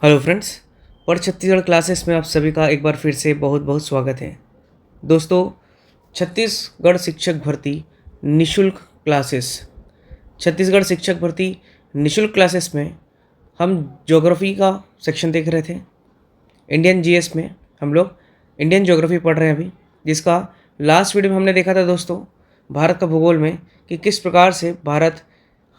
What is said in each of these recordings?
Hello friends, पढ़ Chhattisgarh classes में आप सभी का एक बार फिर से बहुत बहुत स्वागत है। दोस्तों, छत्तीसगढ़ शिक्षक भर्ती निशुल्क क्लासेस छत्तीसगढ़ शिक्षक भर्ती निशुल्क क्लासेस में हम ज्योग्राफी का सेक्शन देख रहे थे। इंडियन जीएस में हम लोग इंडियन ज्योग्राफी पढ़ रहे हैं अभी, जिसका लास्ट वीडियो में हमने देखा था दोस्तों भारत का भूगोल में कि किस प्रकार से भारत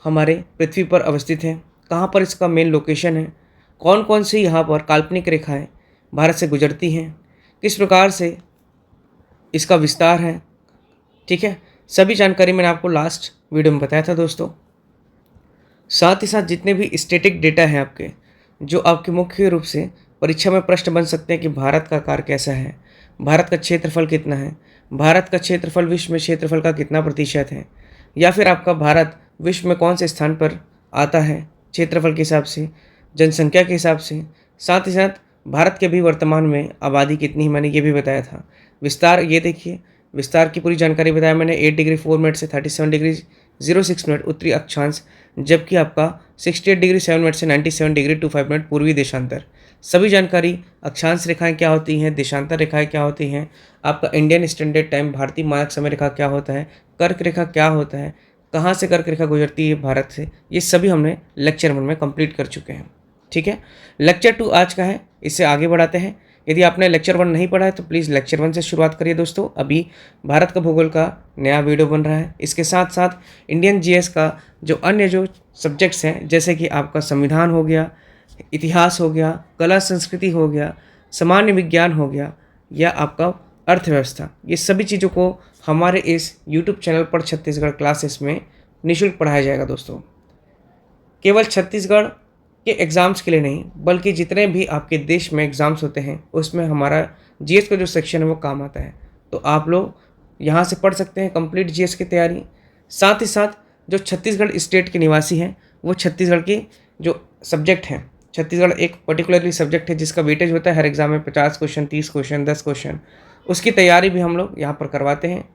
हमारे पृथ्वी पर अवस्थित है, कहाँ पर इसका मेन लोकेशन है, कौन कौन सी यहाँ पर काल्पनिक रेखाएं भारत से गुजरती हैं, किस प्रकार से इसका विस्तार है। ठीक है, सभी जानकारी मैंने आपको लास्ट वीडियो में बताया था दोस्तों। साथ ही साथ जितने भी स्टैटिक डेटा हैं आपके, जो आपके मुख्य रूप से परीक्षा में प्रश्न बन सकते हैं कि भारत का आकार कैसा है, भारत का क्षेत्रफल कितना है, भारत का क्षेत्रफल विश्व में क्षेत्रफल का कितना प्रतिशत है, या फिर आपका भारत विश्व में कौन से स्थान पर आता है क्षेत्रफल के हिसाब से, जनसंख्या के हिसाब से। साथ ही साथ भारत के भी वर्तमान में आबादी कितनी है, मैंने ये भी बताया था। विस्तार, ये देखिए, विस्तार की पूरी जानकारी बताया मैंने। 8 डिग्री 4 मिनट से 37 डिग्री 06 मिनट उत्तरी अक्षांश, जबकि आपका 68 डिग्री 7 मिनट से 97 डिग्री 25 मिनट पूर्वी देशांतर। सभी जानकारी, अक्षांश रेखाएं क्या होती हैं, देशांतर रेखाएं क्या होती हैं, आपका इंडियन स्टैंडर्ड टाइम भारतीय मानक समय रेखा क्या होता है, कर्क रेखा क्या होता है, कहाँ से कर्क रेखा गुजरती है भारत से, ये सभी हमने लेक्चर 1 में कंप्लीट कर चुके हैं। ठीक है, लेक्चर 2 आज का है, इससे आगे बढ़ाते हैं। यदि आपने लेक्चर 1 नहीं पढ़ा है तो प्लीज़ लेक्चर 1 से शुरुआत करिए दोस्तों। अभी भारत का भूगोल का नया वीडियो बन रहा है। इसके साथ साथ इंडियन जीएस का जो अन्य जो सब्जेक्ट्स हैं, जैसे कि आपका संविधान हो गया, इतिहास हो गया, कला संस्कृति हो गया, सामान्य विज्ञान हो गया, या आपका अर्थव्यवस्था, ये सभी चीज़ों को हमारे इस यूट्यूब चैनल पर छत्तीसगढ़ क्लासेस में निःशुल्क पढ़ाया जाएगा दोस्तों। केवल छत्तीसगढ़ के एग्ज़ाम्स के लिए नहीं, बल्कि जितने भी आपके देश में एग्ज़ाम्स होते हैं उसमें हमारा जीएस का जो सेक्शन है वो काम आता है। तो आप लोग यहाँ से पढ़ सकते हैं कंप्लीट जीएस की तैयारी। साथ ही साथ जो छत्तीसगढ़ स्टेट के निवासी हैं, वो छत्तीसगढ़ के जो सब्जेक्ट हैं, छत्तीसगढ़ एक पर्टिकुलरली सब्जेक्ट है जिसका वेटेज होता है हर एग्ज़ाम में 50 क्वेश्चन, 30 क्वेश्चन, 10 क्वेश्चन, उसकी तैयारी भी हम लोग यहाँ पर करवाते हैं।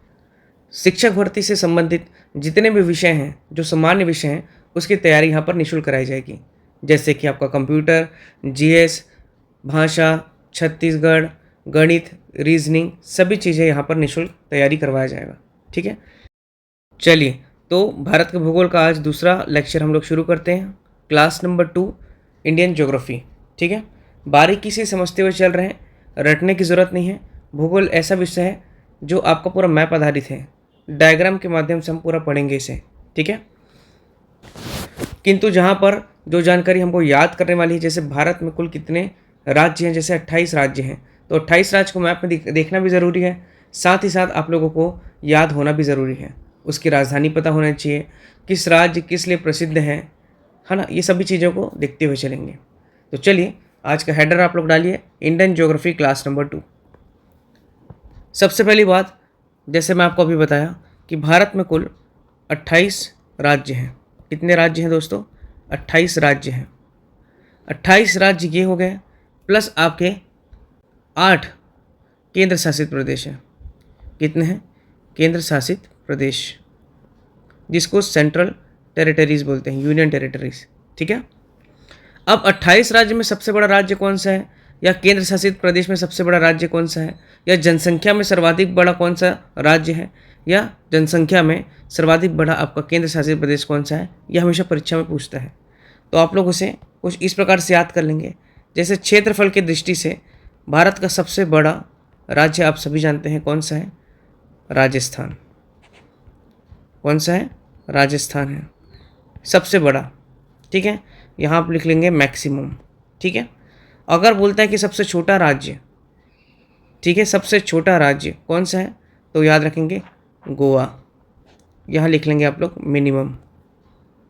शिक्षक भर्ती से संबंधित जितने भी विषय हैं, जो सामान्य विषय हैं, उसकी तैयारी यहाँ पर निःशुल्क कराई जाएगी। जैसे कि आपका कंप्यूटर, जीएस, भाषा, छत्तीसगढ़, गणित, रीजनिंग, सभी चीज़ें यहाँ पर निःशुल्क तैयारी करवाया जाएगा। ठीक है, चलिए तो भारत के भूगोल का आज दूसरा लेक्चर हम लोग शुरू करते हैं। Class number 2 Indian geography. ठीक है, बारीकी से समझते हुए चल रहे हैं, रटने की ज़रूरत नहीं है। भूगोल ऐसा विषय है जो आपका पूरा मैप आधारित है, डायग्राम के माध्यम से हम पूरा पढ़ेंगे इसे। ठीक है, किंतु जहाँ पर जो जानकारी हमको याद करने वाली है, जैसे भारत में कुल कितने राज्य हैं, जैसे 28 राज्य हैं, तो 28 राज्य को मैप में देखना भी ज़रूरी है। साथ ही साथ आप लोगों को याद होना भी ज़रूरी है, उसकी राजधानी पता होना चाहिए, किस राज्य किस लिए प्रसिद्ध है ना। ये सभी चीज़ों को देखते हुए चलेंगे। तो चलिए, आज का हेडर आप लोग डालिए, इंडियन ज्योग्राफी क्लास नंबर 2। सबसे पहली बात, जैसे मैं आपको अभी बताया कि भारत में कुल 28 राज्य हैं। कितने राज्य हैं दोस्तों? 28 राज्य हैं। 28 राज्य ये हो गए, प्लस आपके 8 केंद्र शासित प्रदेश हैं। कितने हैं? केंद्र शासित प्रदेश, जिसको सेंट्रल टेरिटरीज बोलते हैं, यूनियन टेरिटरीज। ठीक है, अब 28 राज्य में सबसे बड़ा राज्य कौन सा है, या केंद्र शासित प्रदेश में सबसे बड़ा राज्य कौन सा है, या जनसंख्या में सर्वाधिक बड़ा कौन सा राज्य है, या जनसंख्या में सर्वाधिक बड़ा आपका केंद्र शासित प्रदेश कौन सा है, यह हमेशा परीक्षा में पूछता है। तो आप लोग उसे कुछ इस प्रकार से याद कर लेंगे। जैसे क्षेत्रफल की दृष्टि से भारत का सबसे बड़ा राज्य आप सभी जानते हैं कौन सा है? राजस्थान। कौन सा है? राजस्थान है सबसे बड़ा। ठीक है, यहाँ आप लिख लेंगे मैक्सिमम। ठीक है, अगर बोलता है कि सबसे छोटा राज्य, ठीक है, सबसे छोटा राज्य कौन सा है, तो याद रखेंगे गोवा, यहाँ लिख लेंगे आप लोग मिनिमम।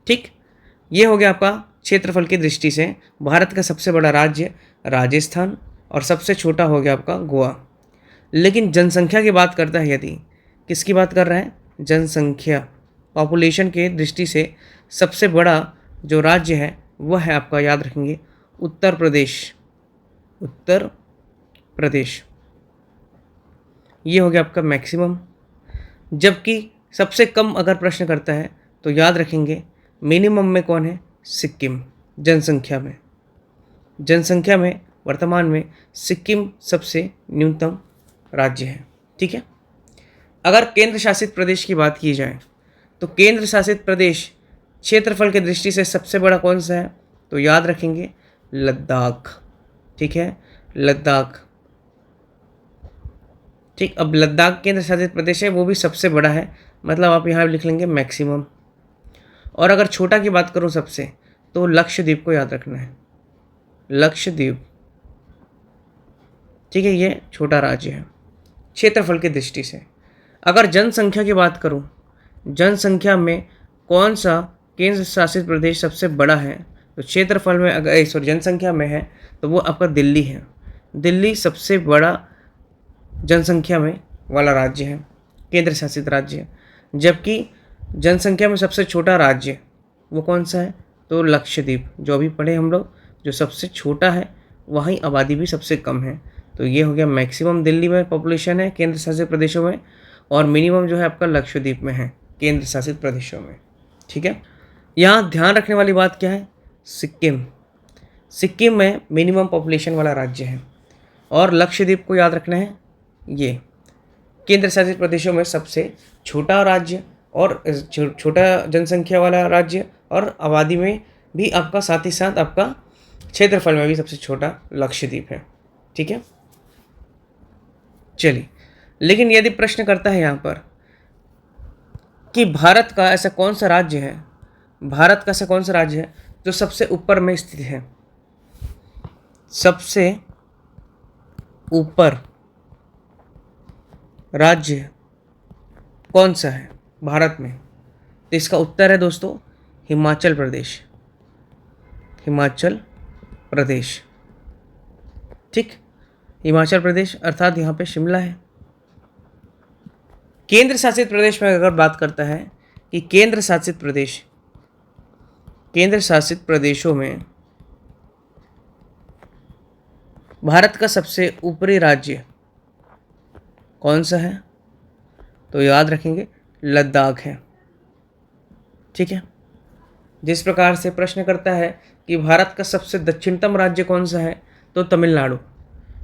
ठीक, ये हो गया आपका क्षेत्रफल की दृष्टि से भारत का सबसे बड़ा राज्य राजस्थान, और सबसे छोटा हो गया आपका गोवा। लेकिन जनसंख्या की बात करता है, यदि किसकी बात कर रहा है? जनसंख्या, पॉपुलेशन के दृष्टि से सबसे बड़ा जो राज्य है वह है आपका, याद रखेंगे, उत्तर प्रदेश। उत्तर प्रदेश, ये हो गया आपका मैक्सिमम। जबकि सबसे कम अगर प्रश्न करता है तो याद रखेंगे मिनिमम में कौन है? सिक्किम, जनसंख्या में। जनसंख्या में वर्तमान में सिक्किम सबसे न्यूनतम राज्य है। ठीक है। अगर केंद्र शासित प्रदेश की बात की जाए तो केंद्र शासित प्रदेश क्षेत्रफल की दृष्टि से सबसे बड़ा कौन सा है? तो याद रखेंगे लद्दाख। ठीक है, लद्दाख। ठीक, अब लद्दाख केंद्र शासित प्रदेश है, वो भी सबसे बड़ा है, मतलब आप यहाँ लिख लेंगे मैक्सिमम। और अगर छोटा की बात करूँ सबसे, तो लक्षद्वीप को याद रखना है, लक्षद्वीप। ठीक है, ये छोटा राज्य है क्षेत्रफल की दृष्टि से। अगर जनसंख्या की बात करूं, जनसंख्या में कौन सा केंद्र शासित प्रदेश सबसे बड़ा है? तो क्षेत्रफल में अगर जनसंख्या में है तो वो आपका दिल्ली है। दिल्ली सबसे बड़ा जनसंख्या में वाला राज्य है, केंद्र शासित राज्य है। जबकि जनसंख्या में सबसे छोटा राज्य वो कौन सा है? तो लक्षद्वीप। जो अभी पढ़े हम लोग, जो सबसे छोटा है वहीं आबादी भी सबसे कम है। तो ये हो गया मैक्सिमम दिल्ली में पॉपुलेशन है केंद्र शासित प्रदेशों में, और मिनिमम जो है आपका लक्षद्वीप में है केंद्र शासित प्रदेशों में। ठीक है, यहाँ ध्यान रखने वाली बात क्या है? सिक्किम। सिक्किम में मिनिमम पॉपुलेशन वाला राज्य है, और लक्षद्वीप को याद रखना है, ये केंद्र शासित प्रदेशों में सबसे छोटा राज्य और छोटा जनसंख्या वाला राज्य, और आबादी में भी आपका साथ ही साथ आपका क्षेत्रफल में भी सबसे छोटा लक्षद्वीप है। ठीक है, चलिए, लेकिन यदि प्रश्न करता है यहाँ पर कि भारत का ऐसा कौन सा राज्य है, भारत का ऐसा कौन सा राज्य है जो सबसे ऊपर में स्थित है? सबसे ऊपर राज्य कौन सा है भारत में? तो इसका उत्तर है दोस्तों हिमाचल प्रदेश, हिमाचल प्रदेश। ठीक, हिमाचल प्रदेश अर्थात यहाँ पे शिमला है। केंद्र शासित प्रदेश में अगर बात करता है कि केंद्र शासित प्रदेश, केंद्र शासित प्रदेशों में भारत का सबसे ऊपरी राज्य कौन सा है? तो याद रखेंगे लद्दाख है। ठीक है, जिस प्रकार से प्रश्न करता है कि भारत का सबसे दक्षिणतम राज्य कौन सा है? तो तमिलनाडु।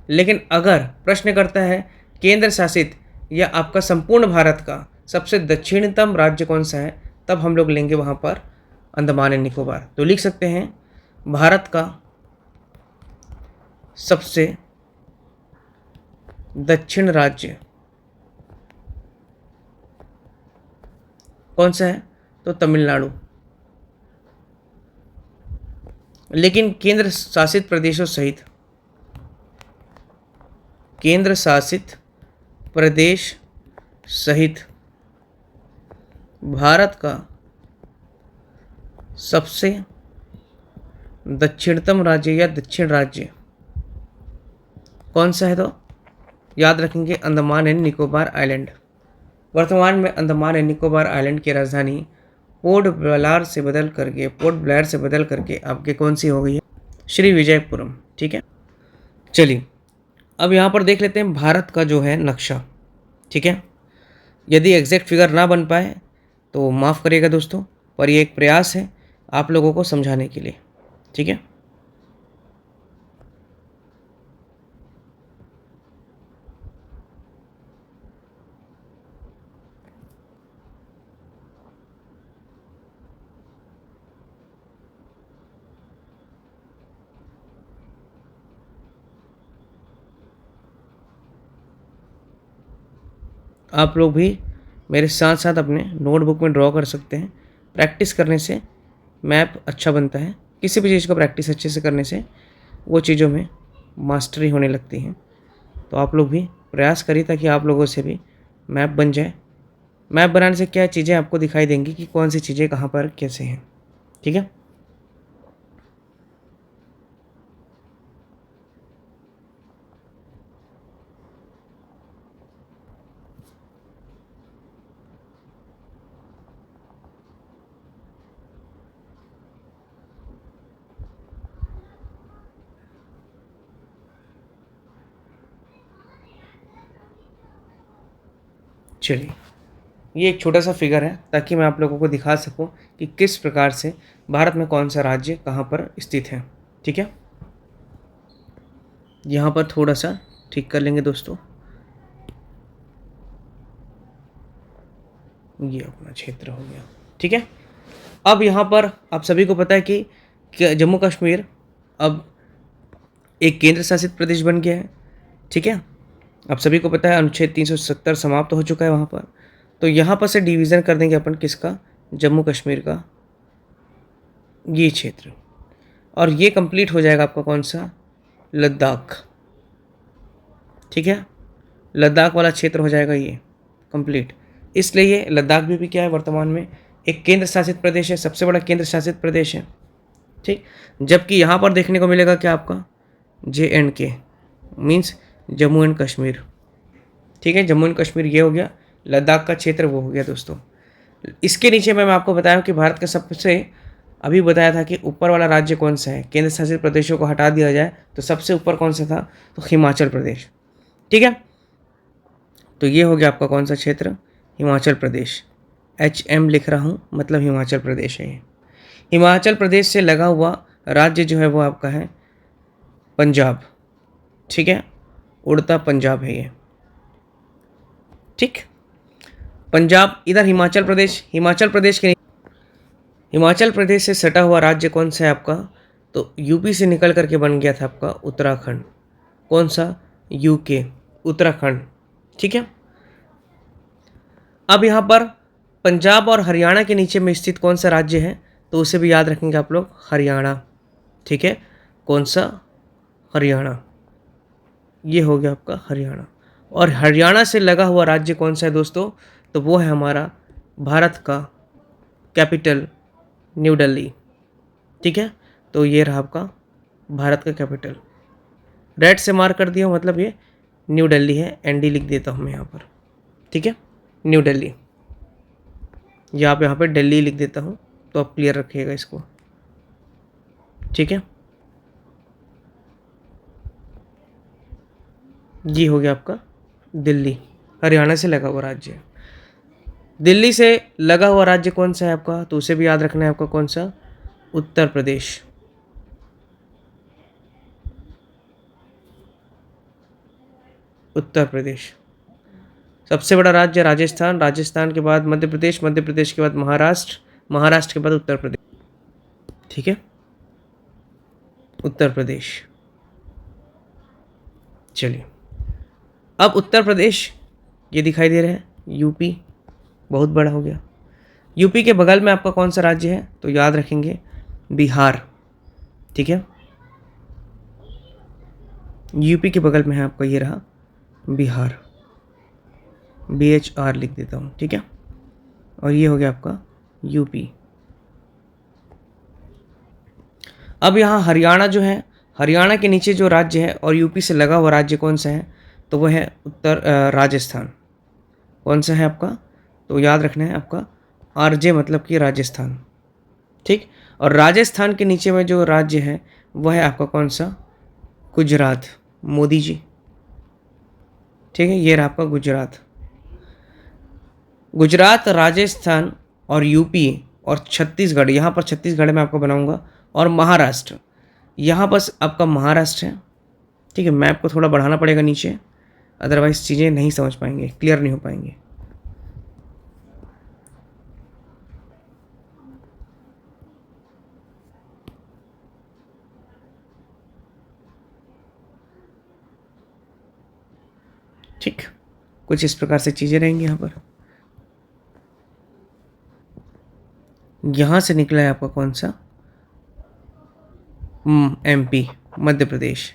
लेकिन अगर प्रश्न करता है केंद्र शासित या आपका संपूर्ण भारत का सबसे दक्षिणतम राज्य कौन सा है, तब हम लोग लेंगे वहाँ पर अंडमान एंड निकोबार। तो लिख सकते हैं भारत का सबसे दक्षिण राज्य कौन सा है? तो तमिलनाडु। लेकिन केंद्र शासित प्रदेशों सहित, केंद्र शासित प्रदेश सहित भारत का सबसे दक्षिणतम राज्य या दक्षिण राज्य कौन सा है? तो याद रखेंगे अंडमान एंड निकोबार आइलैंड। वर्तमान में अंडमान एंड निकोबार आइलैंड की राजधानी पोर्ट ब्लेयर से बदल करके आपके कौन सी हो गई है? श्री विजयपुरम। ठीक है, चलिए अब यहाँ पर देख लेते हैं भारत का जो है नक्शा। ठीक है, यदि एग्जैक्ट फिगर ना बन पाए तो माफ़ करिएगा दोस्तों, पर ये एक प्रयास है आप लोगों को समझाने के लिए। ठीक है, आप लोग भी मेरे साथ साथ अपने नोटबुक में ड्रॉ कर सकते हैं। प्रैक्टिस करने से मैप अच्छा बनता है, किसी भी चीज़ को प्रैक्टिस अच्छे से करने से वो चीज़ों में मास्टरी होने लगती हैं। तो आप लोग भी प्रयास करिए ताकि आप लोगों से भी मैप बन जाए। मैप बनाने से क्या चीज़ें आपको दिखाई देंगी कि कौन सी चीज़ें कहाँ पर कैसे हैं। ठीक है, चलिए ये एक छोटा सा फिगर है ताकि मैं आप लोगों को दिखा सकूं कि किस प्रकार से भारत में कौन सा राज्य कहाँ पर स्थित है। ठीक है, यहाँ पर थोड़ा सा ठीक कर लेंगे दोस्तों। ये अपना क्षेत्र हो गया, ठीक है। अब यहाँ पर आप सभी को पता है कि जम्मू कश्मीर अब एक केंद्र शासित प्रदेश बन गया है, ठीक है। आप सभी को पता है अनुच्छेद 370 समाप्त हो चुका है वहाँ पर। तो यहाँ पर से डिवीज़न कर देंगे अपन किसका, जम्मू कश्मीर का ये क्षेत्र, और ये कंप्लीट हो जाएगा आपका कौन सा, लद्दाख, ठीक है। लद्दाख वाला क्षेत्र हो जाएगा ये कंप्लीट। इसलिए ये लद्दाख भी क्या है, वर्तमान में एक केंद्र शासित प्रदेश है, सबसे बड़ा केंद्र शासित प्रदेश है, ठीक। जबकि यहाँ पर देखने को मिलेगा क्या आपका JNK means Jammu and Kashmir, ठीक है। जम्मू एंड कश्मीर ये हो गया, लद्दाख का क्षेत्र वो हो गया दोस्तों। इसके नीचे मैं आपको बताया कि भारत का सबसे, अभी बताया था कि ऊपर वाला राज्य कौन सा है, केंद्र शासित प्रदेशों को हटा दिया जाए तो सबसे ऊपर कौन सा था, तो हिमाचल प्रदेश, ठीक है। तो ये हो गया आपका कौन सा क्षेत्र, हिमाचल प्रदेश। HM लिख रहा हूँ, मतलब हिमाचल प्रदेश है ये। हिमाचल प्रदेश से लगा हुआ राज्य जो है वो आपका है पंजाब, ठीक है। उड़ता पंजाब है ये, ठीक। पंजाब इधर, हिमाचल प्रदेश, हिमाचल प्रदेश से सटा हुआ राज्य कौन सा है आपका, तो यूपी से निकल करके बन गया था आपका उत्तराखंड। कौन सा, UK, उत्तराखंड, ठीक है। अब यहाँ पर पंजाब और हरियाणा के नीचे में स्थित कौन सा राज्य है, तो उसे भी याद रखेंगे आप लोग, हरियाणा, ठीक है। कौन सा, हरियाणा, ये हो गया आपका हरियाणा। और हरियाणा से लगा हुआ राज्य कौन सा है दोस्तों, तो वो है हमारा भारत का कैपिटल न्यू दिल्ली, ठीक है। तो ये रहा आपका भारत का कैपिटल, रेड से मार्क कर दिया, मतलब ये न्यू दिल्ली है। ND लिख देता हूँ मैं यहाँ पर, ठीक है, न्यू दिल्ली, या आप यहाँ पे दिल्ली लिख देता हूँ, तो आप क्लियर रखिएगा इसको, ठीक है। ये हो गया आपका दिल्ली, हरियाणा से लगा हुआ राज्य। दिल्ली से लगा हुआ राज्य कौन सा है आपका, तो उसे भी याद रखना है आपका, कौन सा, उत्तर प्रदेश, उत्तर प्रदेश। सबसे बड़ा राज्य राजस्थान, राजस्थान के बाद मध्य प्रदेश, मध्य प्रदेश के बाद महाराष्ट्र, महाराष्ट्र के बाद उत्तर प्रदेश, ठीक है, उत्तर प्रदेश। चलिए, अब उत्तर प्रदेश ये दिखाई दे रहा है, यूपी बहुत बड़ा हो गया। यूपी के बगल में आपका कौन सा राज्य है, तो याद रखेंगे बिहार, ठीक है। यूपी के बगल में है आपका, ये रहा बिहार, BHR लिख देता हूँ, ठीक है। और ये हो गया आपका यूपी। अब यहाँ हरियाणा जो है, हरियाणा के नीचे जो राज्य है और यूपी से लगा हुआ राज्य कौन सा है, तो वह है राजस्थान। कौन सा है आपका, तो याद रखना है आपका RJ, मतलब कि राजस्थान, ठीक। और राजस्थान के नीचे में जो राज्य है वह है आपका कौन सा, गुजरात, मोदी जी, ठीक है। ये रहा आपका गुजरात। गुजरात, राजस्थान और यूपी और छत्तीसगढ़, यहाँ पर छत्तीसगढ़ में आपको बनाऊंगा, और महाराष्ट्र, यहाँ बस आपका महाराष्ट्र है, ठीक है। मैप को थोड़ा बढ़ाना पड़ेगा नीचे, अदरवाइज चीज़ें नहीं समझ पाएंगे, क्लियर नहीं हो पाएंगे। ठीक, कुछ इस प्रकार से चीज़ें रहेंगी यहाँ पर। यहाँ से निकला है आपका कौन सा, MP, मध्य प्रदेश,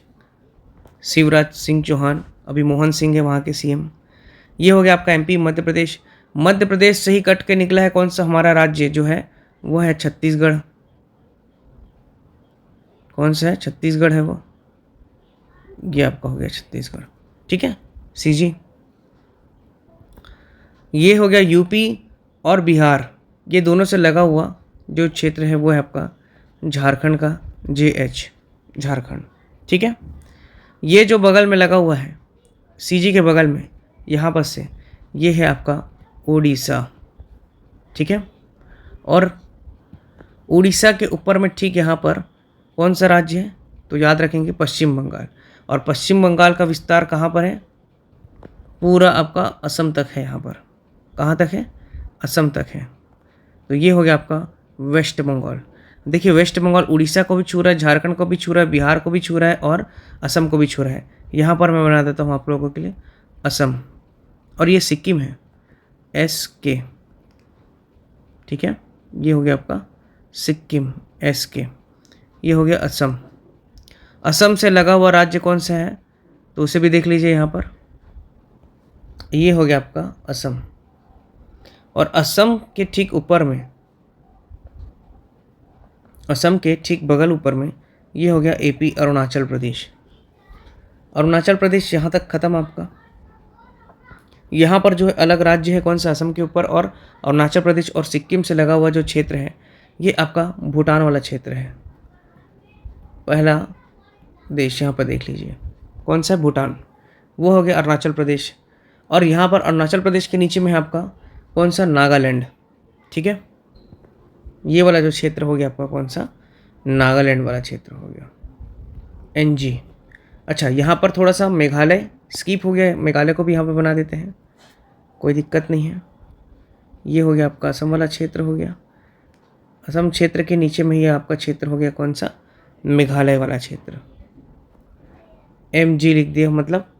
शिवराज सिंह चौहान, अभी मोहन सिंह है वहाँ के CM। ये हो गया आपका MP, मध्य प्रदेश। मध्य प्रदेश से ही कट के निकला है कौन सा हमारा राज्य जो है, वो है छत्तीसगढ़। कौन सा है, छत्तीसगढ़ है वो, ये आपका हो गया छत्तीसगढ़, ठीक है CG। ये हो गया यूपी और बिहार, ये दोनों से लगा हुआ जो क्षेत्र है वो है आपका झारखंड का JH, झारखंड, ठीक है। ये जो बगल में लगा हुआ है CG के बगल में, यहाँ पर से ये है आपका उड़ीसा, ठीक है। और उड़ीसा के ऊपर में ठीक यहाँ पर कौन सा राज्य है, तो याद रखेंगे पश्चिम बंगाल। और पश्चिम बंगाल का विस्तार कहाँ पर है? पूरा आपका असम तक है। यहाँ पर कहाँ तक है? असम तक है। तो ये हो गया आपका वेस्ट बंगाल। देखिए वेस्ट बंगाल उड़ीसा को भी छू रहा है, झारखंड को भी छू रहा है, बिहार को भी छू रहा है और असम को भी छू रहा है। यहाँ पर मैं बना देता हूँ आप लोगों के लिए असम, और ये सिक्किम है, SK, ठीक है। ये हो गया आपका सिक्किम, SK। ये हो गया असम। असम से लगा हुआ राज्य कौन सा है तो उसे भी देख लीजिए यहाँ पर। ये हो गया आपका असम, और असम के ठीक ऊपर में, असम के ठीक बगल ऊपर में ये हो गया AP, अरुणाचल प्रदेश। अरुणाचल प्रदेश यहाँ तक ख़त्म आपका। यहाँ पर जो है अलग राज्य है कौन सा? असम के ऊपर, और अरुणाचल प्रदेश और सिक्किम से लगा हुआ जो क्षेत्र है ये आपका भूटान वाला क्षेत्र है। पहला देश यहाँ पर देख लीजिए कौन सा है? भूटान। वो हो गया अरुणाचल प्रदेश, और यहाँ पर अरुणाचल प्रदेश के नीचे में है आपका कौन सा? नागालैंड, ठीक है। ये वाला जो क्षेत्र हो गया आपका कौन सा? नागालैंड वाला क्षेत्र हो गया, NG। अच्छा, यहाँ पर थोड़ा सा मेघालय स्किप हो गया है, मेघालय को भी यहाँ पर बना देते हैं, कोई दिक्कत नहीं है। ये हो गया आपका असम वाला क्षेत्र हो गया। असम क्षेत्र के नीचे में ये आपका क्षेत्र हो गया कौन सा? मेघालय वाला क्षेत्र। MG लिख दिया, मतलब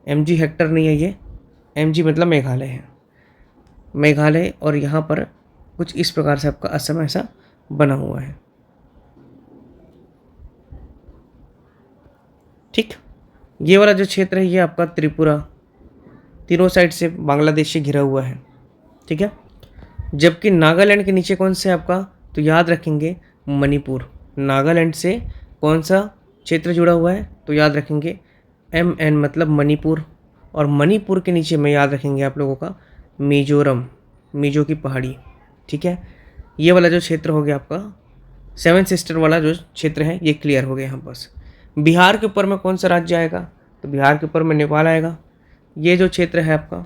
MG हेक्टर नहीं है, ये MG मतलब मेघालय है, मेघालय। और यहाँ पर कुछ इस प्रकार से आपका असम ऐसा बना हुआ है, ठीक। ये वाला जो क्षेत्र है ये आपका त्रिपुरा, तीनों साइड से बांग्लादेश से घिरा हुआ है, ठीक है। जबकि नागालैंड के नीचे कौन सा है आपका? तो याद रखेंगे मणिपुर। नागालैंड से कौन सा क्षेत्र जुड़ा हुआ है? तो याद रखेंगे MN मतलब मणिपुर, और मणिपुर के नीचे में याद रखेंगे आप लोगों का मिजोरम, मिजो की पहाड़ी, ठीक है। ये वाला जो क्षेत्र हो गया आपका 7 सिस्टर वाला जो क्षेत्र है ये क्लियर हो गया यहाँ बस। बिहार के ऊपर में कौन सा राज्य आएगा? तो बिहार के ऊपर में नेपाल आएगा। ये जो क्षेत्र है आपका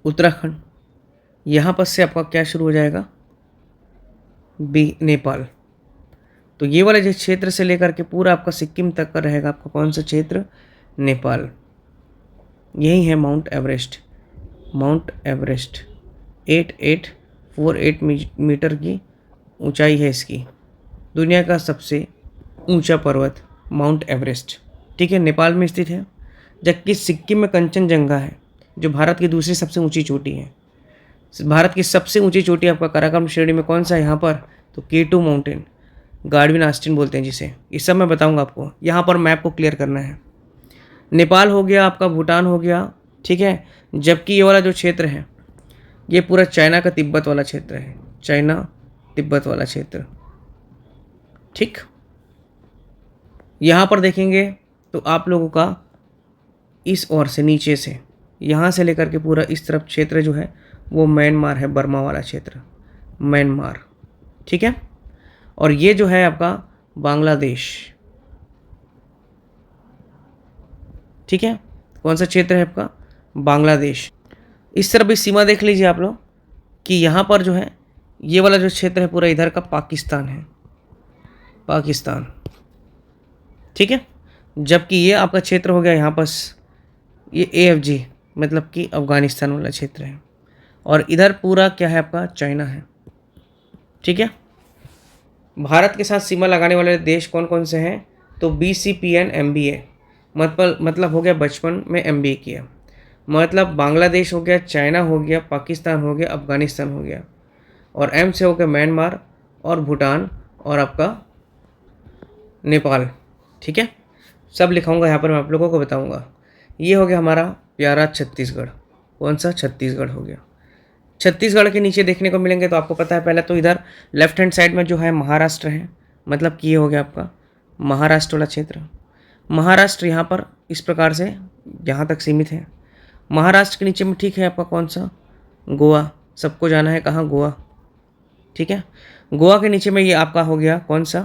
उत्तराखंड, यहाँ पर से आपका क्या शुरू हो जाएगा? नेपाल। तो ये वाला जो क्षेत्र से लेकर के पूरा आपका सिक्किम तक का रहेगा आपका कौन सा क्षेत्र? नेपाल। यही है mount Everest. Mount Everest 8848 metre की ऊंचाई है इसकी। दुनिया का सबसे ऊंचा पर्वत माउंट एवरेस्ट, ठीक है, नेपाल में स्थित है। जबकि सिक्किम में कंचनजंगा है जो भारत की दूसरी सबसे ऊंची चोटी है। भारत की सबसे ऊंची चोटी आपका काराकोरम श्रेणी में कौन सा है यहाँ पर? तो K2 माउंटेन, गार्डविन आस्टिन बोलते हैं जिसे। इस सब मैं बताऊंगा आपको, यहाँ पर मैप को क्लियर करना है। नेपाल हो गया आपका, भूटान हो गया, ठीक है। जबकि ये वाला जो क्षेत्र है ये पूरा चाइना का तिब्बत वाला क्षेत्र है, चाइना तिब्बत वाला क्षेत्र, ठीक। यहाँ पर देखेंगे तो आप लोगों का इस ओर से नीचे से यहाँ से लेकर के पूरा इस तरफ क्षेत्र जो है वो म्यांमार है, बर्मा वाला क्षेत्र, म्यांमार, ठीक है। और ये जो है आपका बांग्लादेश, ठीक है। कौन सा क्षेत्र है आपका? बांग्लादेश। इस तरफ भी सीमा देख लीजिए आप लोग कि यहाँ पर जो है ये वाला जो क्षेत्र है पूरा इधर का पाकिस्तान है, पाकिस्तान, ठीक है। जबकि ये आपका क्षेत्र हो गया यहाँ पर ये AFG मतलब कि अफगानिस्तान वाला क्षेत्र है, और इधर पूरा क्या है आपका? चाइना है, ठीक है। भारत के साथ सीमा लगाने वाले देश कौन कौन से हैं? तो BCPN MBA मतलब हो गया बचपन में MBA किया, मतलब बांग्लादेश हो गया, चाइना हो गया, पाकिस्तान हो गया, अफगानिस्तान हो गया, और M से हो गया म्यांमार और भूटान और आपका नेपाल, ठीक है। सब लिखाऊंगा यहाँ पर, मैं आप लोगों को बताऊंगा। ये हो गया हमारा प्यारा छत्तीसगढ़। कौन सा? छत्तीसगढ़ हो गया। छत्तीसगढ़ के नीचे देखने को मिलेंगे तो आपको पता है पहले तो इधर लेफ्ट हैंड साइड में जो है महाराष्ट्र है, मतलब कि ये हो गया आपका महाराष्ट्र वाला क्षेत्र। महाराष्ट्र यहाँ पर इस प्रकार से यहाँ तक सीमित है। महाराष्ट्र के नीचे में ठीक है आपका कौन सा? गोवा। सबको जाना है कहाँ? गोवा, ठीक है। गोवा के नीचे में ये आपका हो गया कौन सा?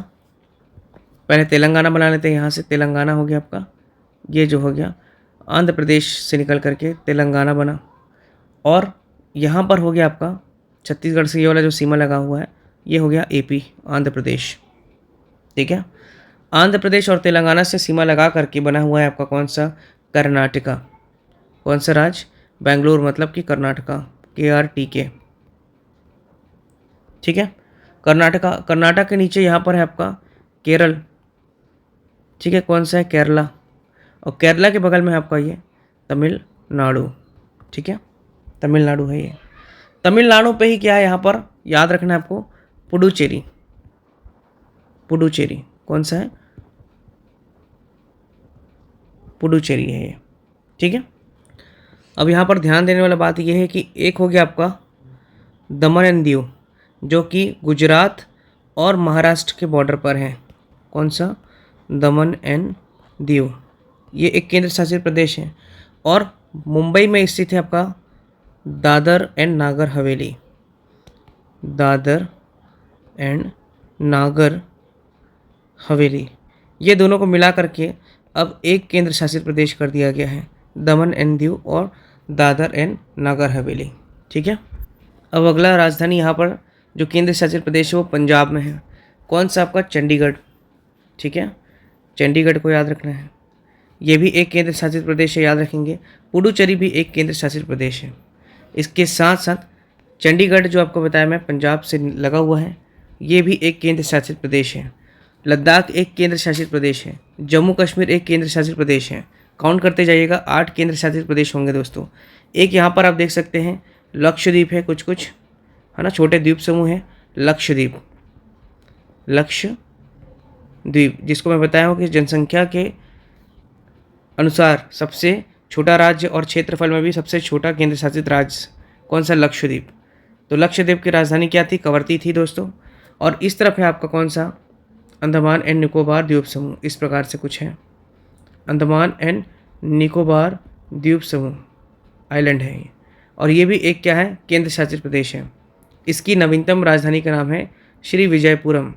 पहले तेलंगाना बना लेते हैं, यहाँ से तेलंगाना हो गया आपका, ये जो हो गया आंध्र प्रदेश से निकल करके तेलंगाना बना, और यहाँ पर हो गया आपका छत्तीसगढ़ से ये वाला जो सीमा लगा हुआ है ये हो गया AP, आंध्र प्रदेश, ठीक है। आंध्र प्रदेश और तेलंगाना से सीमा लगा करके बना हुआ है आपका कौन सा? कर्नाटका। कौन सा राज्य? बेंगलुरु मतलब कि कर्नाटका, KRTK। ठीक है, कर्नाटका। कर्नाटक के नीचे यहाँ पर है आपका केरल। ठीक है, कौन सा है? केरला। और केरला के बगल में है आपका ये तमिलनाडु। ठीक है, तमिलनाडु है ये। तमिलनाडु पे ही क्या है यहाँ पर, याद रखना है आपको, पुडुचेरी। पुडुचेरी कौन सा है? पुडुचेरी है ये। ठीक है, अब यहाँ पर ध्यान देने वाला बात यह है कि एक हो गया आपका दमन एंड दीव, जो कि गुजरात और महाराष्ट्र के बॉर्डर पर है। कौन सा? दमन एंड दीव। ये एक केंद्र शासित प्रदेश है। और मुंबई में स्थित है आपका दादर एंड नागर हवेली। दादर एंड नागर हवेली, ये दोनों को मिला करके अब एक केंद्र शासित प्रदेश कर दिया गया है, दमन एंड दीव और दादर एंड नागर हवेली। ठीक है, अब अगला राजधानी यहाँ पर जो केंद्र शासित प्रदेश है वो पंजाब में है। कौन सा? आपका चंडीगढ़। ठीक है, चंडीगढ़ को याद रखना है, ये भी एक केंद्र शासित प्रदेश है, याद रखेंगे। पुडुचेरी भी एक केंद्र शासित प्रदेश है। इसके साथ साथ चंडीगढ़ जो आपको बताया मैं पंजाब से लगा हुआ है, ये भी एक केंद्र शासित प्रदेश है। लद्दाख एक केंद्र शासित प्रदेश है। जम्मू कश्मीर एक केंद्र शासित प्रदेश है। काउंट करते जाइएगा, 8 केंद्र शासित प्रदेश होंगे दोस्तों। एक यहाँ पर आप देख सकते हैं लक्षद्वीप है, कुछ कुछ है ना, छोटे द्वीप समूह है लक्षद्वीप। लक्षद्वीप जिसको मैं बताया हूँ कि जनसंख्या के अनुसार सबसे छोटा राज्य और क्षेत्रफल में भी सबसे छोटा केंद्र शासित राज्य कौन सा? लक्षद्वीप। तो लक्षद्वीप की राजधानी क्या थी? कवरत्ती थी दोस्तों। और इस तरफ है आपका कौन सा? अंडमान एंड निकोबार द्वीप समूह। इस प्रकार से कुछ है, अंडमान एंड निकोबार द्वीप समूह आइलैंड है ये। और ये भी एक क्या है? केंद्र शासित प्रदेश है। इसकी नवीनतम राजधानी का नाम है श्री विजयपुरम।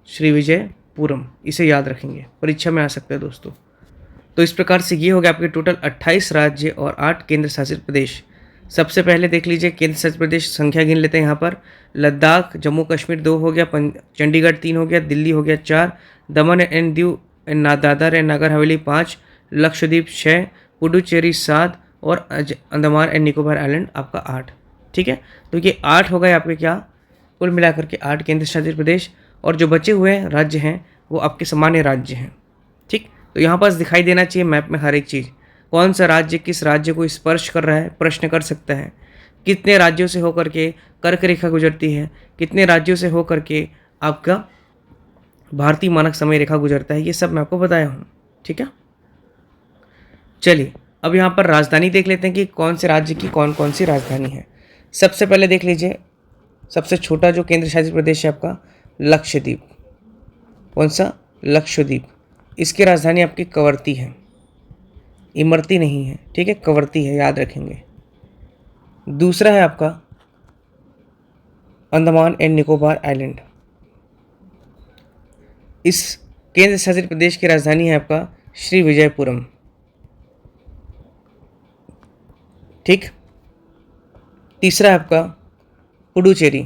श्री विजयपुरम, इसे याद रखेंगे, परीक्षा में आ सकता है दोस्तों। तो इस प्रकार से ये हो गया आपके टोटल 28 राज्य और 8 केंद्र शासित प्रदेश। सबसे पहले देख लीजिए केंद्र शासित प्रदेश, संख्या गिन लेते हैं यहाँ पर। लद्दाख जम्मू कश्मीर 2 हो गया, चंडीगढ़ 3 हो गया, दिल्ली हो गया 4, दमन एंड दीव दादर एंड नागर हवेली 5, लक्षद्वीप 6, पुडुचेरी 7 और अंडमान एंड निकोबार आइलैंड आपका 8। ठीक है, तो ये 8 हो गए आपके क्या, कुल मिलाकर के 8 केंद्र शासित प्रदेश। और जो बचे हुए राज्य हैं वो आपके सामान्य राज्य हैं। ठीक, तो यहाँ पास दिखाई देना चाहिए मैप में हर एक चीज़, कौन सा राज्य किस राज्य को स्पर्श कर रहा है, प्रश्न कर सकता है। कितने राज्यों से होकर के कर्क रेखा गुजरती है, कितने राज्यों से होकर के आपका भारतीय मानक समय रेखा गुजरता है, ये सब मैं आपको बताया हूँ। ठीक है, चलिए अब यहाँ पर राजधानी देख लेते हैं कि कौन से राज्य की कौन कौन सी राजधानी है। सबसे पहले देख लीजिए, सबसे छोटा जो केंद्र शासित प्रदेश है आपका लक्षद्वीप। कौन सा? लक्षद्वीप। इसकी राजधानी आपकी कवरत्ती है, इमरती नहीं है। ठीक है, कवरत्ती है, याद रखेंगे। दूसरा है आपका अंडमान एंड निकोबार आइलैंड। इस केंद्र शासित प्रदेश की राजधानी है आपका श्री विजयपुरम। ठीक, तीसरा है आपका पुडुचेरी।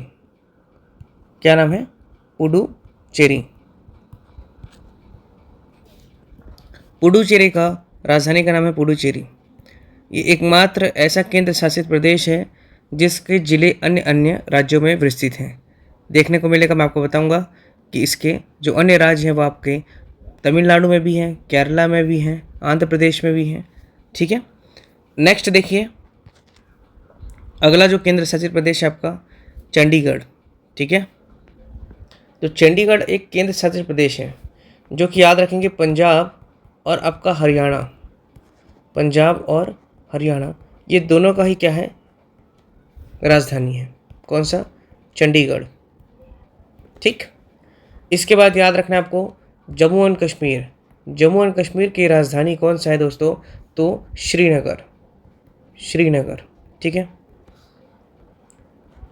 क्या नाम है? पुडुचेरी। पुडुचेरी का राजधानी का नाम है पुडुचेरी। ये एकमात्र ऐसा केंद्र शासित प्रदेश है जिसके जिले अन्य अन्य राज्यों में विस्तृत हैं। देखने को मिलेगा, मैं आपको बताऊंगा कि इसके जो अन्य राज्य हैं वो आपके तमिलनाडु में भी हैं, केरला में भी हैं, आंध्र प्रदेश में भी हैं। ठीक है, नेक्स्ट देखिए, अगला जो केंद्र शासित प्रदेश है आपका चंडीगढ़। ठीक है, तो चंडीगढ़ एक केंद्र शासित प्रदेश है जो कि याद रखेंगे पंजाब और आपका हरियाणा, पंजाब और हरियाणा ये दोनों का ही क्या है? राजधानी है। कौन सा? चंडीगढ़। ठीक, इसके बाद याद रखना है आपको जम्मू एंड कश्मीर। जम्मू एंड कश्मीर की राजधानी कौन सा है दोस्तों? तो श्रीनगर। श्रीनगर। ठीक है,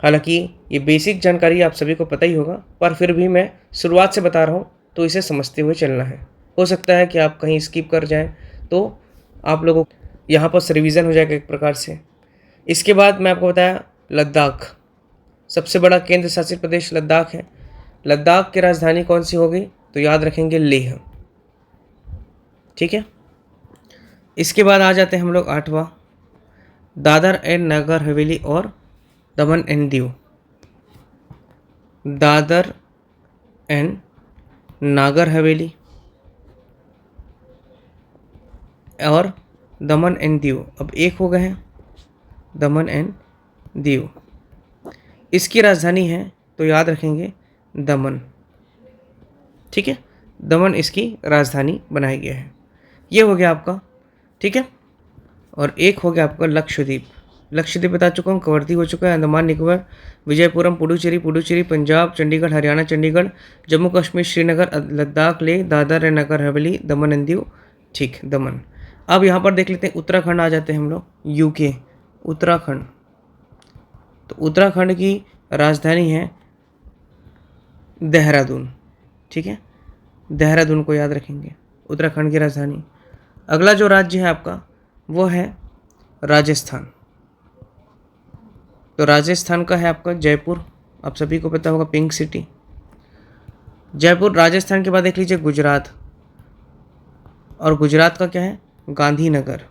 हालांकि ये बेसिक जानकारी आप सभी को पता ही होगा, पर फिर भी मैं शुरुआत से बता रहा हूँ तो इसे समझते हुए चलना है। हो सकता है कि आप कहीं स्किप कर जाएं तो आप लोगों को यहाँ पर रिवीजन हो जाएगा एक प्रकार से। इसके बाद मैं आपको बताया लद्दाख, सबसे बड़ा केंद्र शासित प्रदेश लद्दाख है। लद्दाख की राजधानी कौन सी होगी? तो याद रखेंगे लेह। ठीक है, इसके बाद आ जाते हैं हम लोग 8वां, दादर एंड नगर हवेली और दमन एंड दीव। दादर एंड नागर हवेली और दमन एंड दीव, अब एक हो गए हैं दमन एंड दीव। इसकी राजधानी है तो याद रखेंगे दमन। ठीक है, दमन इसकी राजधानी बनाया गया है। ये हो गया आपका। ठीक है, और एक हो गया आपका लक्षद्वीप। लक्षद्वीप बता चुका हूँ, कवर्दी हो चुका है, Andaman Nicobar, Vijayapuram, Puducherry, Punjab, Chandigarh, Haryana, Chandigarh, Jammu Kashmir, Srinagar, Ladakh, Leh, Dadar and Nagar Haveli, Daman and Diu. ठीक, दमन। अब यहाँ पर देख लेते हैं उत्तराखंड आ जाते हैं हम लोग, यूके, उत्तराखंड। तो उत्तराखंड की राजधानी है देहरादून। ठीक है, देहरादून को याद रखेंगे, उत्तराखंड की राजधानी। अगला जो राज्य है आपका वो है राजस्थान। तो राजस्थान का है आपका जयपुर, आप सभी को पता होगा, पिंक सिटी, जयपुर। राजस्थान के बाद देख लीजिए गुजरात, और गुजरात का क्या है, गांधीनगर।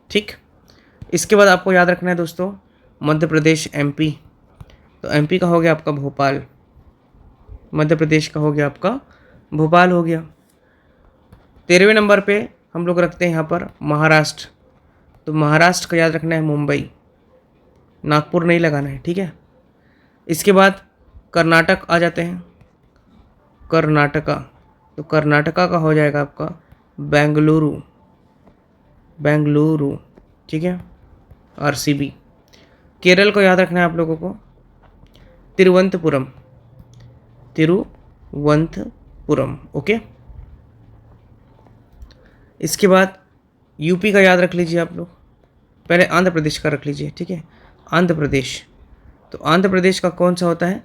ठीक, इसके बाद आपको याद रखना है दोस्तों मध्य प्रदेश, एमपी। तो एमपी का हो गया आपका भोपाल, मध्य प्रदेश का हो गया आपका भोपाल हो गया। 13वें नंबर पे हम लोग रखते हैं यहाँ पर महाराष्ट्र। तो महाराष्ट्र का याद रखना है मुंबई, नागपुर नहीं लगाना है। ठीक है, इसके बाद कर्नाटक आ जाते हैं, कर्नाटका। तो कर्नाटका का हो जाएगा आपका बेंगलुरु, बेंगलुरु। ठीक है, आरसीबी। केरल को याद रखना है आप लोगों को तिरुवनंतपुरम, तिरुवनंतपुरम। ओके, इसके बाद यूपी का याद रख लीजिए आप लोग, पहले आंध्र प्रदेश का रख लीजिए। ठीक है, आंध्र प्रदेश। तो आंध्र प्रदेश का कौन सा होता है,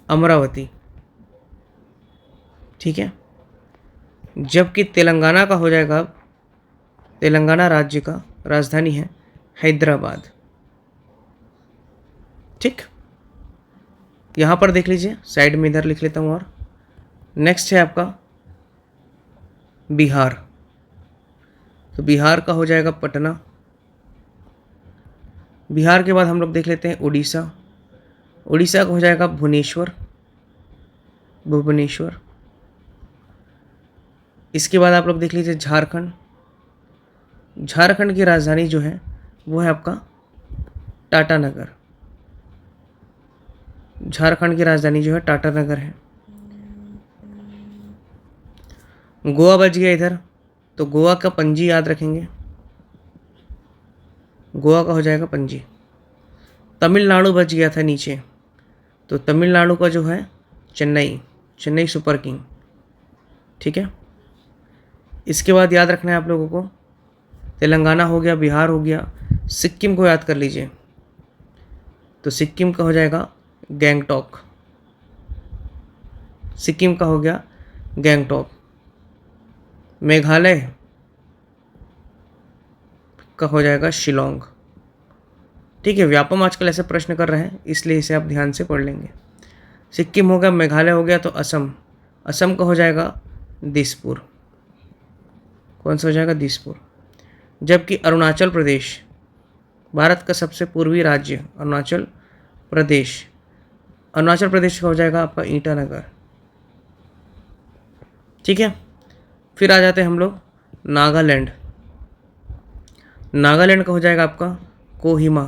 अमरावती। ठीक है, जबकि तेलंगाना का हो जाएगा, अब तेलंगाना राज्य का राजधानी है हैदराबाद। ठीक, यहाँ पर देख लीजिए, साइड में इधर लिख लेता हूँ। और नेक्स्ट है आपका बिहार। तो बिहार का हो जाएगा पटना। बिहार के बाद हम लोग देख लेते हैं उड़ीसा। उड़ीसा का हो जाएगा भुवनेश्वर, भुवनेश्वर। इसके बाद आप लोग देख लीजिए झारखंड। झारखंड की राजधानी जो है वो है आपका टाटानगर। झारखंड की राजधानी जो है टाटानगर है। गोवा बच गया इधर, तो गोवा का पणजी याद रखेंगे, गोवा का हो जाएगा पणजी। तमिलनाडु बच गया था नीचे, तो तमिलनाडु का जो है चेन्नई, चेन्नई सुपर किंग। ठीक है, इसके बाद याद रखना है आप लोगों को तेलंगाना हो गया, बिहार हो गया, सिक्किम को याद कर लीजिए। तो सिक्किम का हो जाएगा गैंगटॉक, सिक्किम का हो गया गैंगटॉक। मेघालय का हो जाएगा शिलोंग। ठीक है, व्यापम आजकल ऐसे प्रश्न कर रहे हैं, इसलिए इसे आप ध्यान से पढ़ लेंगे। सिक्किम हो गया, मेघालय हो गया, तो असम, असम का हो जाएगा दिसपुर। कौन सा हो जाएगा, दिसपुर। जबकि अरुणाचल प्रदेश, भारत का सबसे पूर्वी राज्य अरुणाचल प्रदेश, अरुणाचल प्रदेश का हो जाएगा आपका ईटानगर। ठीक है, फिर आ जाते हैं हम लोग नागालैंड। नागालैंड का हो जाएगा आपका कोहिमा।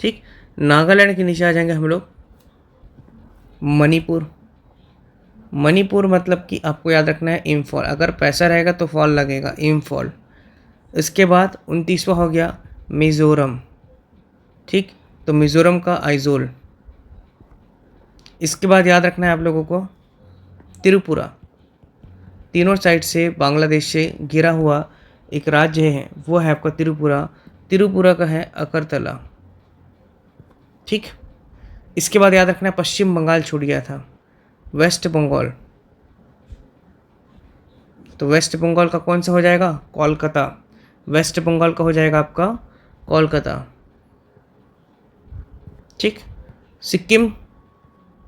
ठीक, नागालैंड के नीचे आ जाएंगे हम लोग मणिपुर। मणिपुर मतलब कि आपको याद रखना है इम्फॉल, अगर पैसा रहेगा तो फॉल लगेगा, इम्फॉल। इसके बाद 29वां हो गया मिज़ोरम। ठीक, तो मिज़ोरम का आइजोल। इसके बाद याद रखना है आप लोगों को त्रिपुरा। तीनों साइड से बांग्लादेश से घिरा हुआ एक राज्य है, वो है आपका त्रिपुरा। त्रिपुरा का है अगरतला। ठीक, इसके बाद याद रखना है पश्चिम बंगाल छूट गया था, वेस्ट बंगाल। तो वेस्ट बंगाल का कौन सा हो जाएगा, कोलकाता। वेस्ट बंगाल का हो जाएगा आपका कोलकाता। ठीक, सिक्किम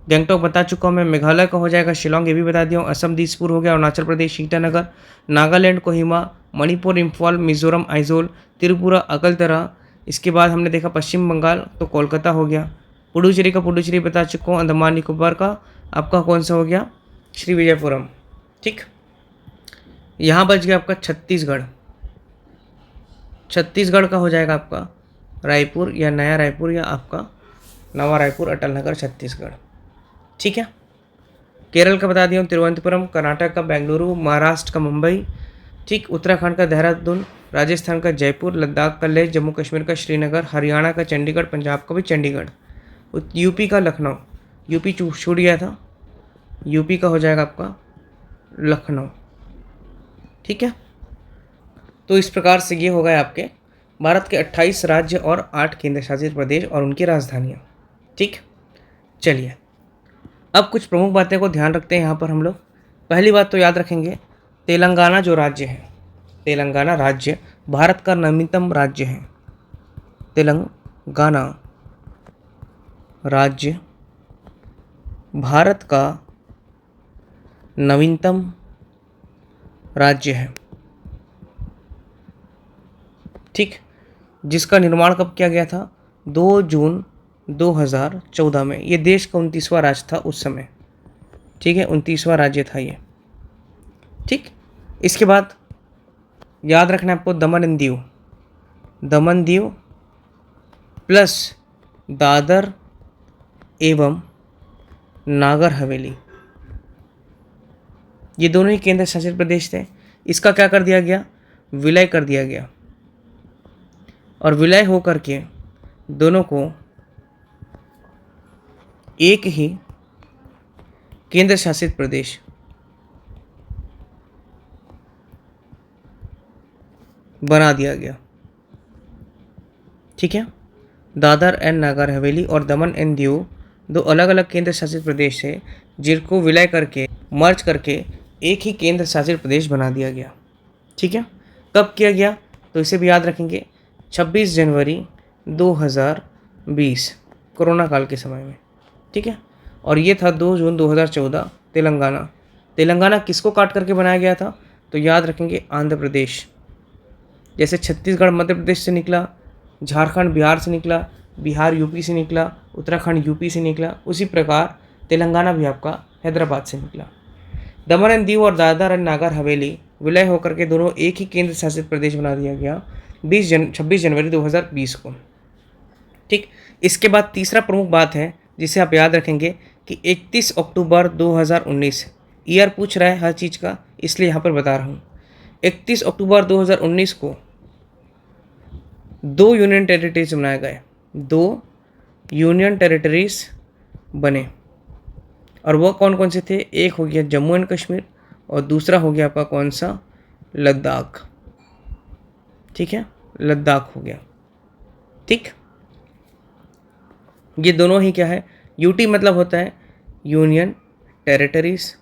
गैंगटॉक बता चुका हूँ मैं। मेघालय का हो जाएगा शिलोंग, ये भी बता दिया हूँ। असम दिसपुर हो गया। अरुणाचल प्रदेश ईटानगर। नागालैंड कोहिमा। मणिपुर इम्फाल। मिजोरम आइजोल। त्रिपुरा अकलतरा। इसके बाद हमने देखा पश्चिम बंगाल तो कोलकाता हो गया। पुडुचेरी का पुडुचेरी बता चुका हूँ। अंडमान निकोबार का आपका कौन सा हो गया, श्री विजयपुरम। ठीक, यहाँ बच गया आपका छत्तीसगढ़। छत्तीसगढ़ का हो जाएगा आपका रायपुर या नया रायपुर या आपका नवा रायपुर, अटल नगर, छत्तीसगढ़। ठीक है। केरल का बता दिया हूँ तिरुवनंतपुरम। कर्नाटक का बेंगलुरु। महाराष्ट्र का मुंबई। ठीक, उत्तराखंड का देहरादून। राजस्थान का जयपुर। लद्दाख का लेह। जम्मू कश्मीर का श्रीनगर। हरियाणा का चंडीगढ़। पंजाब का भी चंडीगढ़। यूपी का लखनऊ। यूपी छूट गया था, यूपी का हो जाएगा आपका लखनऊ। ठीक है। तो इस प्रकार से ये हो गए आपके भारत के 28 राज्य और 8 केंद्र शासित प्रदेश और उनकी राजधानियाँ। ठीक, चलिए अब कुछ प्रमुख बातें को ध्यान रखते हैं यहाँ पर हम लोग। पहली बात तो याद रखेंगे, तेलंगाना जो राज्य है, तेलंगाना राज्य भारत का नवीनतम राज्य है। तेलंगाना राज्य भारत का नवीनतम राज्य है। ठीक, जिसका निर्माण कब किया गया था, 2 जून 2014 में। ये देश का 29वां राज्य था उस समय। ठीक है, 29वां राज्य था ये। ठीक, इसके बाद याद रखना है आपको दमन एंड दीव, दमन दीव प्लस दादर एवं नागर हवेली, ये दोनों ही केंद्र शासित प्रदेश थे। इसका क्या कर दिया गया, विलय कर दिया गया, और विलय हो करके दोनों को एक ही केंद्र शासित प्रदेश बना दिया गया। ठीक है, दादर एंड नागर हवेली और दमन एंड दीव दो अलग अलग केंद्र शासित प्रदेश है, जिनको विलय करके मर्ज करके एक ही केंद्र शासित प्रदेश बना दिया गया। ठीक है, कब किया गया तो इसे भी याद रखेंगे, 26 जनवरी 2020 कोरोना काल के समय में। ठीक है, और ये था 2 जून 2014 तेलंगाना। तेलंगाना किसको काट करके बनाया गया था, तो याद रखेंगे आंध्र प्रदेश। जैसे छत्तीसगढ़ मध्य प्रदेश से निकला, झारखंड बिहार से निकला, बिहार यूपी से निकला, उत्तराखंड यूपी से निकला, उसी प्रकार तेलंगाना भी आपका हैदराबाद से निकला। दमन एंड दीव और दादर एंड नागर हवेली विलय होकर के दोनों एक ही केंद्र शासित प्रदेश बना दिया गया 26 जनवरी 2020 को। ठीक, इसके बाद तीसरा प्रमुख बात है जिसे आप याद रखेंगे कि 31 अक्टूबर 2019, ईयर पूछ रहा है हर चीज़ का, इसलिए यहाँ पर बता रहा हूँ। 31 अक्टूबर 2019 को 2 यूनियन टेरिटरीज बनाए गए, 2 यूनियन टेरिटरीज बने, और वह कौन कौन से थे, एक हो गया जम्मू एंड कश्मीर और दूसरा हो गया आपका कौन सा, लद्दाख। ठीक है, लद्दाख हो गया। ठीक, ये दोनों ही क्या है, यूटी मतलब होता है यूनियन टेरिटरीज,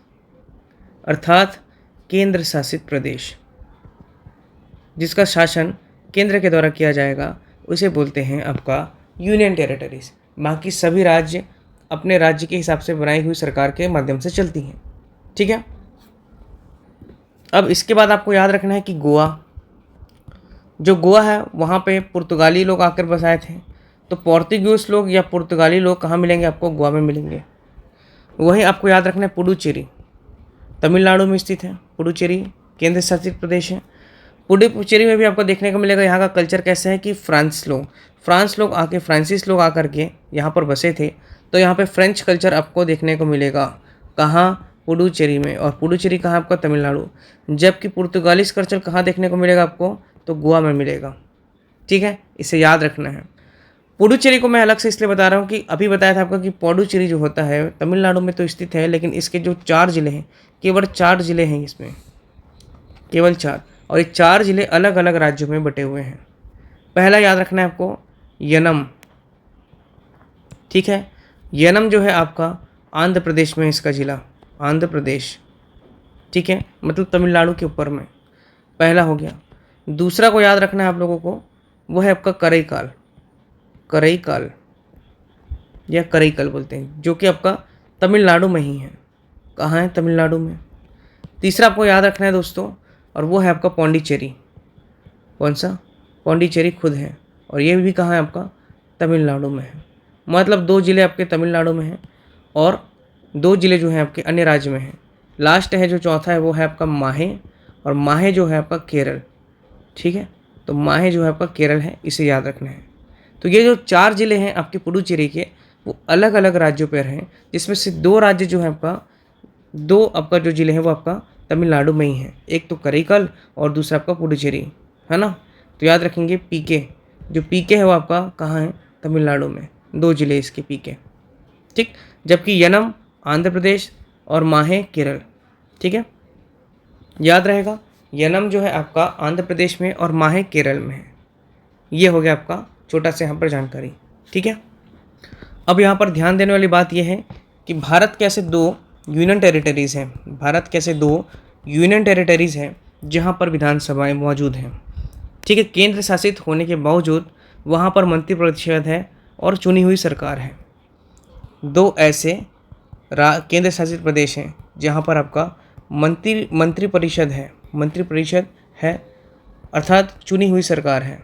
अर्थात केंद्र शासित प्रदेश, जिसका शासन केंद्र के द्वारा किया जाएगा, उसे बोलते हैं आपका यूनियन टेरिटरीज। बाकी सभी राज्य अपने राज्य के हिसाब से बनाई हुई सरकार के माध्यम से चलती हैं। ठीक है, अब इसके बाद आपको याद रखना है कि गोवा, जो गोवा है वहाँ पे पुर्तगाली लोग आकर बसाए थे, तो पोर्तुगीज लोग या पुर्तगाली लोग कहाँ मिलेंगे आपको, गोवा में मिलेंगे। वहीं आपको याद रखना है पुडुचेरी तमिलनाडु में स्थित है, पुडुचेरी केंद्र शासित प्रदेश है। पुडुचेरी में भी आपको देखने को मिलेगा यहाँ का कल्चर कैसा है कि फ्रांसीसी लोग आकर के यहाँ पर बसे थे, तो यहाँ पे फ्रेंच कल्चर आपको देखने को मिलेगा। कहाँ, पुडुचेरी में, और पुडुचेरी कहाँ आपका, तमिलनाडु। जबकि पुर्तगालीज कल्चर कहाँ देखने को मिलेगा आपको, तो गोवा में मिलेगा। ठीक है, इसे याद रखना है। पुडुचेरी को मैं अलग से इसलिए बता रहा हूँ कि अभी बताया था आपको कि पुडुचेरी जो होता है तमिलनाडु में तो स्थित है, लेकिन इसके जो 4 जिले हैं, केवल 4 जिले हैं इसमें, केवल 4, और ये 4 जिले अलग अलग राज्यों में बटे हुए हैं। पहला याद रखना है आपको यनम। ठीक है, यनम जो है आपका आंध्र प्रदेश में, इसका जिला आंध्र प्रदेश। ठीक है, मतलब तमिलनाडु के ऊपर में, पहला हो गया। दूसरा को याद रखना है आप लोगों को, वो है आपका करईकाल। करईकाल या करईकल बोलते हैं, जो कि आपका तमिलनाडु में ही है। कहाँ है? तमिलनाडु में। तीसरा आपको याद रखना है दोस्तों, और वो है आपका पौंडीचेरी। कौन सा? पौंडीचेरी खुद है, और ये भी कहाँ है? आपका तमिलनाडु में है। मतलब 2 ज़िले आपके तमिलनाडु में हैं और 2 ज़िले जो हैं आपके अन्य राज्य में हैं। लास्ट है जो चौथा है वो है आपका माहे, और माहे जो है आपका केरल। ठीक है, तो माहे जो है आपका केरल है, इसे याद रखना है। तो ये जो 4 ज़िले हैं आपके पुडुचेरी के, वो अलग अलग राज्यों पर हैं, जिसमें से 2 राज्य जो है आपका 2 आपका जो ज़िले हैं वो आपका तमिलनाडु में ही हैं। एक तो करईकल और दूसरा आपका पुडुचेरी, है ना। तो याद रखेंगे पीके, जो पीके है वो आपका कहाँ है? तमिलनाडु में। 2 ज़िले इसके पीके, ठीक। जबकि यनम आंध्र प्रदेश और माहे केरल। ठीक है, याद रहेगा, यनम जो है आपका आंध्र प्रदेश में और माहे केरल में है। ये हो गया आपका छोटा सा यहाँ पर जानकारी। ठीक है, अब यहाँ पर ध्यान देने वाली बात यह है कि भारत के ऐसे 2 यूनियन टेरिटरीज़ हैं। भारत के ऐसे 2 यूनियन टेरिटरीज़ हैं जहाँ पर विधानसभाएं मौजूद हैं। ठीक है, केंद्र शासित होने के बावजूद वहाँ पर मंत्रिपरिषद है और चुनी हुई सरकार है। 2 ऐसे केंद्र शासित प्रदेश हैं जहाँ पर आपका मंत्रिपरिषद है, अर्थात चुनी हुई सरकार है।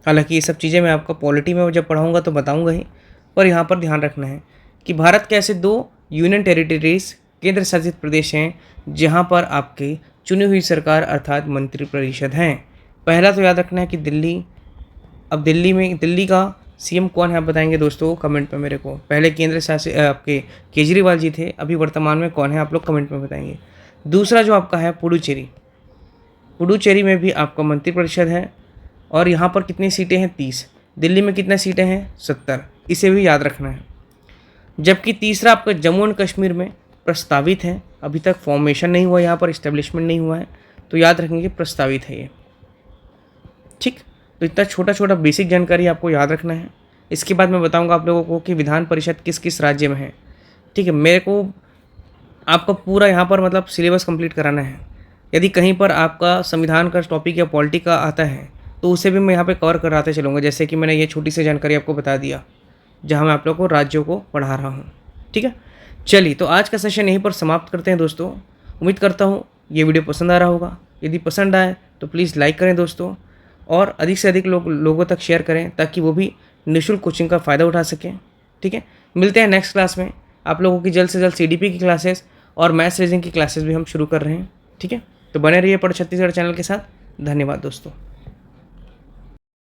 हालांकि ये सब चीज़ें मैं आपको पॉलिटी में जब पढ़ाऊँगा तो बताऊँगा ही, पर यहाँ पर ध्यान रखना है कि भारत के ऐसे 2 यूनियन टेरिटरीज केंद्र शासित प्रदेश हैं जहाँ पर आपकी चुनी हुई सरकार अर्थात मंत्रिपरिषद हैं। पहला तो याद रखना है कि दिल्ली। अब दिल्ली का सीएम कौन है आप बताएंगे दोस्तों कमेंट में मेरे को। पहले केंद्र शासित आपके केजरीवाल जी थे, अभी वर्तमान में कौन है आप लोग कमेंट में बताएंगे। दूसरा जो आपका है पुडुचेरी में भी आपका मंत्रिपरिषद है, और यहाँ पर कितनी सीटें हैं? 30। दिल्ली में कितनी सीटें हैं? 70। इसे भी याद रखना है। जबकि तीसरा आपका जम्मू एंड कश्मीर में प्रस्तावित है, अभी तक फॉर्मेशन नहीं हुआ, यहाँ पर इस्टेब्लिशमेंट नहीं हुआ है, तो याद रखेंगे प्रस्तावित है ये। ठीक, तो इतना छोटा छोटा बेसिक जानकारी आपको याद रखना है। इसके बाद मैं बताऊंगा आप लोगों को कि विधान परिषद किस किस राज्य में है। ठीक है, मेरे को आपका पूरा यहाँ पर मतलब सिलेबस कंप्लीट कराना है। यदि कहीं पर आपका संविधान का टॉपिक या पॉलिटी का आता है तो उसे भी मैं यहाँ पे कवर कराते चलूँगा, जैसे कि मैंने ये छोटी सी जानकारी आपको बता दिया जहाँ मैं आप लोगों को राज्यों को पढ़ा रहा हूँ। ठीक है, चलिए तो आज का सेशन यहीं पर समाप्त करते हैं दोस्तों। उम्मीद करता हूँ ये वीडियो पसंद आ रहा होगा। यदि पसंद आए तो प्लीज़ लाइक करें दोस्तों, और अधिक से अधिक लोगों तक शेयर करें ताकि वो भी निःशुल्क कोचिंग का फ़ायदा उठा सकें। ठीक है, मिलते हैं नेक्स्ट क्लास में। आप लोगों की जल्द से जल्द CDP की क्लासेस और मैथ्स रीजनिंग की क्लासेस भी हम शुरू कर रहे हैं। ठीक है, तो बने रहिए पढ़ छत्तीसगढ़ चैनल के साथ। धन्यवाद दोस्तों।